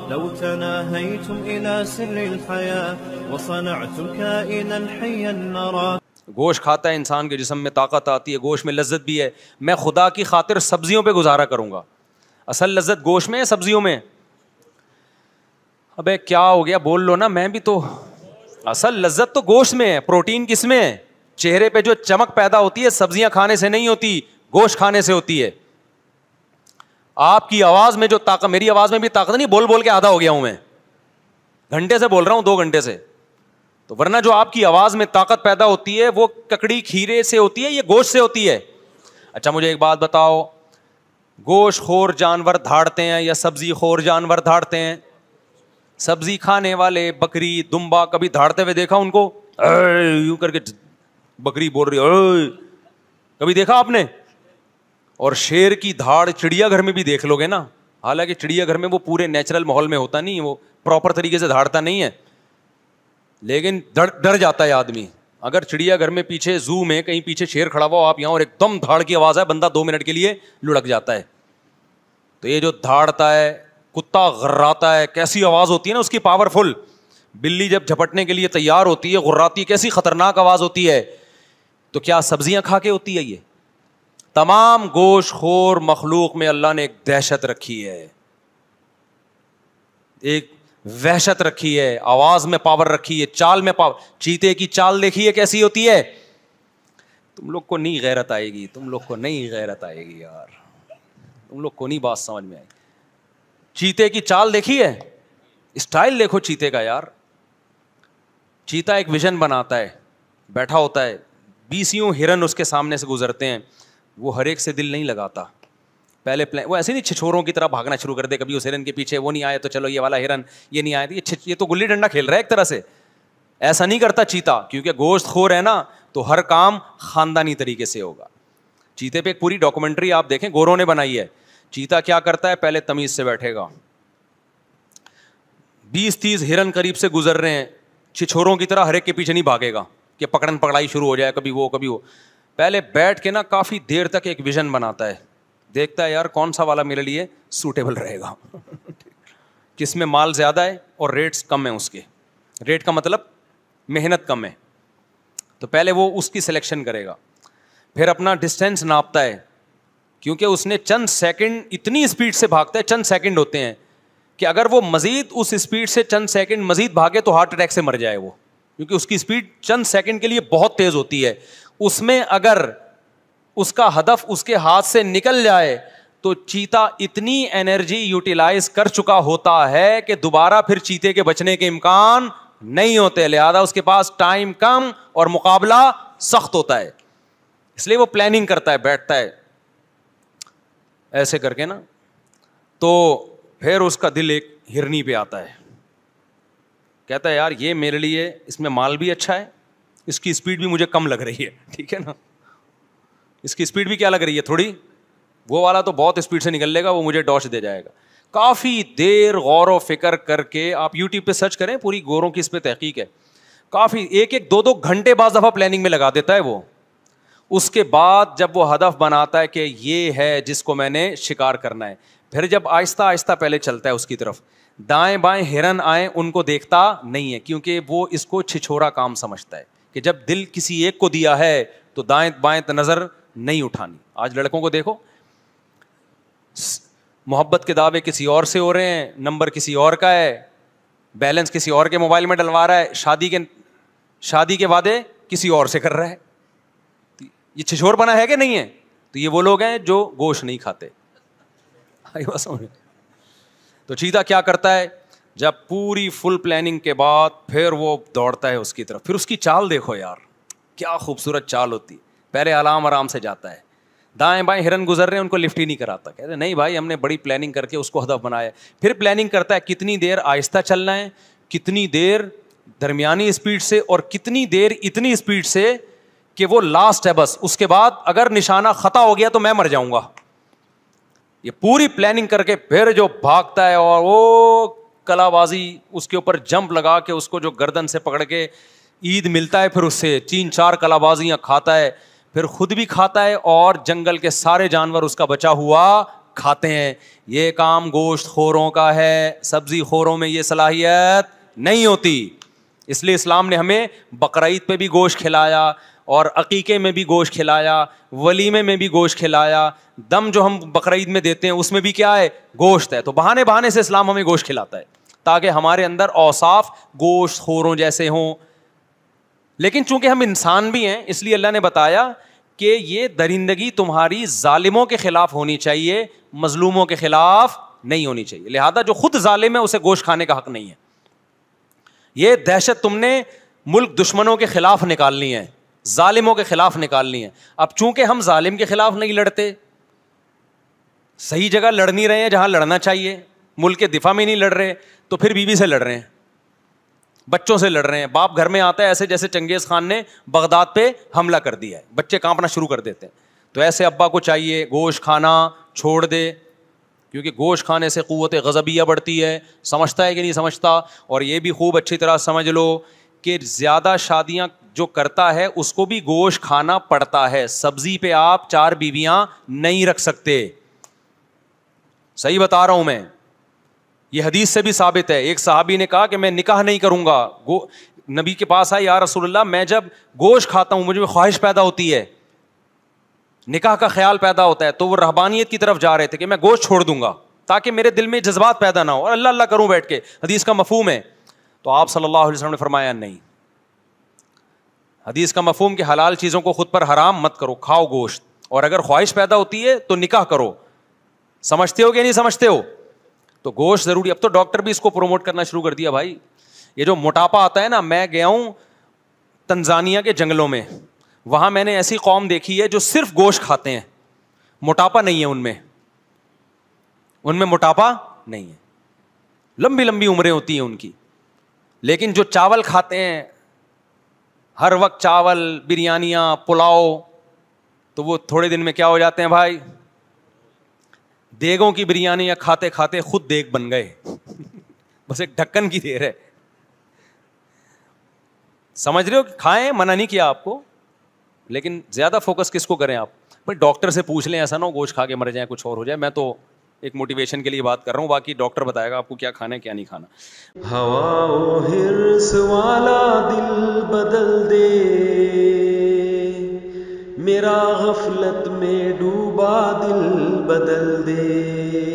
لو تناهيتم إلى سر الحياة وصنعتم كائنا حيا نرى. گوشت کھاتا ہے انسان کے جسم میں طاقت آتی ہے, گوشت میں لذت بھی ہے. میں خدا کی خاطر سبزیوں پہ گزارا کروں گا. اصل لذت گوشت میں ہے سبزیوں میں؟ ابے کیا ہو گیا, بول لو نا. میں بھی تو, اصل لذت تو گوشت میں ہے. پروٹین کس میں ہے؟ چہرے پہ جو چمک پیدا ہوتی ہے سبزیاں کھانے سے نہیں ہوتی, گوشت کھانے سے ہوتی ہے. آپ کی آواز میں جو طاقت, میری آواز میں بھی طاقت نہیں, بول بول کے آدھا ہو گیا ہوں میں, گھنٹے سے بول رہا ہوں, 2 گھنٹے سے. تو ورنہ جو آپ کی آواز میں طاقت پیدا ہوتی ہے وہ ککڑی کھیرے سے ہوتی ہے, یہ گوشت سے ہوتی ہے. اچھا مجھے ایک بات بتاؤ, گوشت خور جانور دھاڑتے ہیں یا سبزی خور جانور دھاڑتے ہیں؟ سبزی کھانے والے بکری دمبا کبھی دھاڑتے ہوئے دیکھا ان کو؟ یوں کر کے بکری بول رہی, کبھی دیکھا آپ نے؟ اور شیر کی دھاڑ چڑیا گھر میں بھی دیکھ لو گے نا, حالانکہ چڑیا گھر میں وہ پورے نیچرل ماحول میں ہوتا نہیں, وہ پراپر طریقے سے دھاڑتا نہیں ہے, لیکن ڈر جاتا ہے آدمی. اگر چڑیا گھر میں پیچھے زو میں کہیں پیچھے شیر کھڑا ہوا آپ یہاں اور ایک دم دھاڑ کی آواز ہے, بندہ 2 منٹ کے لیے لڑک جاتا ہے. تو یہ جو دھاڑتا ہے, کتا غراتا ہے, کیسی آواز ہوتی ہے نا اس کی, پاورفل. بلی جب جھپٹنے کے لیے تیار ہوتی ہے, غراتی, کیسی خطرناک آواز ہوتی ہے. تو کیا سبزیاں کھا کے ہوتی ہے یہ؟ تمام گوشت خور مخلوق میں اللہ نے ایک دہشت رکھی ہے, ایک وحشت رکھی ہے, آواز میں پاور رکھی ہے, چال میں پاور. چیتے کی چال دیکھیے کیسی ہوتی ہے. تم لوگ کو نہیں غیرت آئے گی, تم لوگ کو نہیں غیرت آئے گی یار, تم لوگ کو نہیں بات سمجھ میں آئے گی. چیتے کی چال دیکھی ہے, اسٹائل دیکھو چیتے کا یار. چیتا ایک ویژن بناتا ہے, بیٹھا ہوتا ہے, 20 ہرن اس کے سامنے سے گزرتے ہیں, وہ ہر ایک سے دل نہیں لگاتا. پہلے وہ ایسے نہیں چھچوروں کی طرح بھاگنا شروع کر دے کبھی اس ہرن کے پیچھے, وہ نہیں آیا تو چلو یہ والا ہرن, یہ نہیں آیا یہ تو گلی ڈنڈا کھیل رہا ہے ایک طرح سے. ایسا نہیں کرتا چیتا, کیونکہ گوشت خور ہے نا, تو ہر کام خاندانی طریقے سے ہوگا. چیتے پہ ایک پوری ڈاکومنٹری آپ دیکھیں, گوروں نے بنائی ہے. چیتا کیا کرتا ہے, پہلے تمیز سے بیٹھے گا, 20-30 ہرن قریب سے گزر رہے ہیں, چھچوروں کی طرح ہر ایک کے پیچھے نہیں بھاگے گا کہ پکڑن پکڑائی شروع ہو جائے, کبھی وہ کبھی وہ. پہلے بیٹھ کے نا کافی دیر تک ایک ویژن بناتا ہے, دیکھتا ہے یار کون سا والا میرے لیے سوٹیبل رہے گا, جس میں مال زیادہ ہے اور ریٹس کم ہیں اس کے. ریٹ کا مطلب محنت کم ہے, تو پہلے وہ اس کی سلیکشن کرے گا. پھر اپنا ڈسٹینس ناپتا ہے, کیونکہ اس نے چند سیکنڈ اتنی اسپیڈ سے بھاگتا ہے, چند سیکنڈ ہوتے ہیں کہ اگر وہ مزید اس اسپیڈ سے چند سیکنڈ مزید بھاگے تو ہارٹ اٹیک سے مر جائے وہ, کیونکہ اس کی اسپیڈ چند سیکنڈ کے لیے بہت تیز ہوتی ہے. اس میں اگر اس کا ہدف اس کے ہاتھ سے نکل جائے تو چیتا اتنی انرجی یوٹیلائز کر چکا ہوتا ہے کہ دوبارہ پھر چیتے کے بچنے کے امکان نہیں ہوتے. لہذا اس کے پاس ٹائم کم اور مقابلہ سخت ہوتا ہے, اس لیے وہ پلاننگ کرتا ہے, بیٹھتا ہے ایسے کر کے نا. تو پھر اس کا دل ایک ہرنی پہ آتا ہے, کہتا ہے یار یہ میرے لیے اس میں مال بھی اچھا ہے, اس کی اسپیڈ بھی مجھے کم لگ رہی ہے, ٹھیک ہے نا, اس کی اسپیڈ بھی کیا لگ رہی ہے تھوڑی, وہ والا تو بہت اسپیڈ سے نکل لے گا, وہ مجھے ڈاش دے جائے گا. کافی دیر غور و فکر کر کے, آپ یوٹیوب پہ سرچ کریں, پوری گوروں کی اس پہ تحقیق ہے, کافی 1-2 گھنٹے بعض دفعہ پلاننگ میں لگا دیتا ہے وہ. اس کے بعد جب وہ ہدف بناتا ہے کہ یہ ہے جس کو میں نے شکار کرنا ہے, پھر جب آہستہ آہستہ پہلے چلتا ہے اس کی طرف, دائیں بائیں ہرن آئیں ان کو دیکھتا نہیں ہے, کیونکہ وہ اس کو چھچورا کام سمجھتا ہے کہ جب دل کسی ایک کو دیا ہے تو دائیں بائیں نظر نہیں اٹھانی. آج لڑکوں کو دیکھو, محبت کے دعوے کسی اور سے ہو رہے ہیں, نمبر کسی اور کا ہے, بیلنس کسی اور کے موبائل میں ڈلوا رہا ہے, شادی کے وعدے کسی اور سے کر رہا ہے. یہ چھچور بنا ہے کہ نہیں ہے؟ تو یہ وہ لوگ ہیں جو گوشت نہیں کھاتے. تو چیتا کیا کرتا ہے, جب پوری فل پلاننگ کے بعد پھر وہ دوڑتا ہے اس کی طرف. پھر اس کی چال دیکھو یار, کیا خوبصورت چال ہوتی. پہلے آرام سے جاتا ہے, دائیں بائیں ہرن گزر رہے ہیں ان کو لفٹ ہی نہیں کراتا, کہتے نہیں بھائی ہم نے بڑی پلاننگ کر کے اس کو ہدف بنایا. پھر پلاننگ کرتا ہے کتنی دیر آہستہ چلنا ہے, کتنی دیر درمیانی اسپیڈ سے, اور کتنی دیر اتنی اسپیڈ سے کہ وہ لاسٹ ہے بس, اس کے بعد اگر نشانہ خطا ہو گیا تو میں مر جاؤں گا. یہ پوری پلاننگ کر کے پھر جو بھاگتا ہے, اور وہ کلا بازی اس کے اوپر جمپ لگا کے اس کو جو گردن سے پکڑ کے عید ملتا ہے, پھر اس سے 3-4 کلا بازیاں کھاتا ہے, پھر خود بھی کھاتا ہے اور جنگل کے سارے جانور اس کا بچا ہوا کھاتے ہیں. یہ کام گوشت خوروں کا ہے, سبزی خوروں میں یہ صلاحیت نہیں ہوتی. اس لیے اسلام نے ہمیں بقرعید پہ بھی گوشت کھلایا, اور عقیقے میں بھی گوشت کھلایا, ولیمے میں بھی گوشت کھلایا, دم جو ہم بقرعید میں دیتے ہیں اس میں بھی کیا ہے, گوشت ہے. تو بہانے بہانے سے اسلام ہمیں گوشت کھلاتا ہے تاکہ ہمارے اندر اوصاف گوشت خوروں جیسے ہوں. لیکن چونکہ ہم انسان بھی ہیں اس لیے اللہ نے بتایا کہ یہ درندگی تمہاری ظالموں کے خلاف ہونی چاہیے, مظلوموں کے خلاف نہیں ہونی چاہیے. لہذا جو خود ظالم ہے اسے گوشت کھانے کا حق نہیں ہے. یہ دہشت تم نے ملک دشمنوں کے خلاف نکالنی ہے, ظالموں کے خلاف نکالنی ہے. اب چونکہ ہم ظالم کے خلاف نہیں لڑتے, صحیح جگہ لڑ نہیں رہے ہیں جہاں لڑنا چاہیے, ملک کے دفاع میں نہیں لڑ رہے, تو پھر بیوی سے لڑ رہے ہیں, بچوں سے لڑ رہے ہیں. باپ گھر میں آتا ہے ایسے جیسے چنگیز خان نے بغداد پہ حملہ کر دیا ہے, بچے کانپنا شروع کر دیتے ہیں. تو ایسے ابا کو چاہیے گوشت کھانا چھوڑ دے, کیونکہ گوشت کھانے سے قوت غضبیہ بڑھتی ہے. سمجھتا ہے کہ نہیں سمجھتا؟ اور یہ بھی خوب اچھی طرح سمجھ لو کہ زیادہ شادیاں جو کرتا ہے اس کو بھی گوشت کھانا پڑتا ہے. سبزی پہ آپ 4 بیویاں نہیں رکھ سکتے, صحیح بتا رہا ہوں میں. یہ حدیث سے بھی ثابت ہے. ایک صحابی نے کہا کہ میں نکاح نہیں کروں گا. نبی کے پاس آئے, یا رسول اللہ میں جب گوشت کھاتا ہوں مجھے میں خواہش پیدا ہوتی ہے, نکاح کا خیال پیدا ہوتا ہے. تو وہ رہبانیت کی طرف جا رہے تھے کہ میں گوشت چھوڑ دوں گا تاکہ میرے دل میں جذبات پیدا نہ ہو اور اللہ اللہ کروں بیٹھ کے. حدیث کا مفہوم ہے. تو آپ صلی اللہ علیہ وسلم نے فرمایا نہیں, حدیث کا مفہوم کہ حلال چیزوں کو خود پر حرام مت کرو, کھاؤ گوشت, اور اگر خواہش پیدا ہوتی ہے تو نکاح کرو. سمجھتے ہو کہ نہیں سمجھتے ہو؟ تو گوشت ضروری. اب تو ڈاکٹر بھی اس کو پروموٹ کرنا شروع کر دیا بھائی. یہ جو موٹاپا آتا ہے نا, میں گیا ہوں تنزانیہ کے جنگلوں میں, وہاں میں نے ایسی قوم دیکھی ہے جو صرف گوشت کھاتے ہیں, موٹاپا نہیں ہے ان میں موٹاپا نہیں ہے, لمبی لمبی عمریں ہوتی ہیں ان کی. لیکن جو چاول کھاتے ہیں ہر وقت, چاول, بریانیاں, پلاؤ, تو وہ تھوڑے دن میں کیا ہو جاتے ہیں بھائی, دیگوں کی بریانیاں کھاتے کھاتے خود دیگ بن گئے. بس ایک ڈھکن کی دیر ہے. سمجھ رہے ہو؟ کھائیں, منع نہیں کیا آپ کو, لیکن زیادہ فوکس کس کو کریں آپ؟ بھائی ڈاکٹر سے پوچھ لیں, ایسا نہ ہو گوشت کھا کے مر جائیں, کچھ اور ہو جائے. میں تو ایک موٹیویشن کے لیے بات کر رہا ہوں, باقی ڈاکٹر بتائے گا آپ کو کیا کھانا ہے کیا نہیں کھانا. ہوا و حرص والا دل بدل دے, میرا غفلت میں ڈوبا دل بدل دے.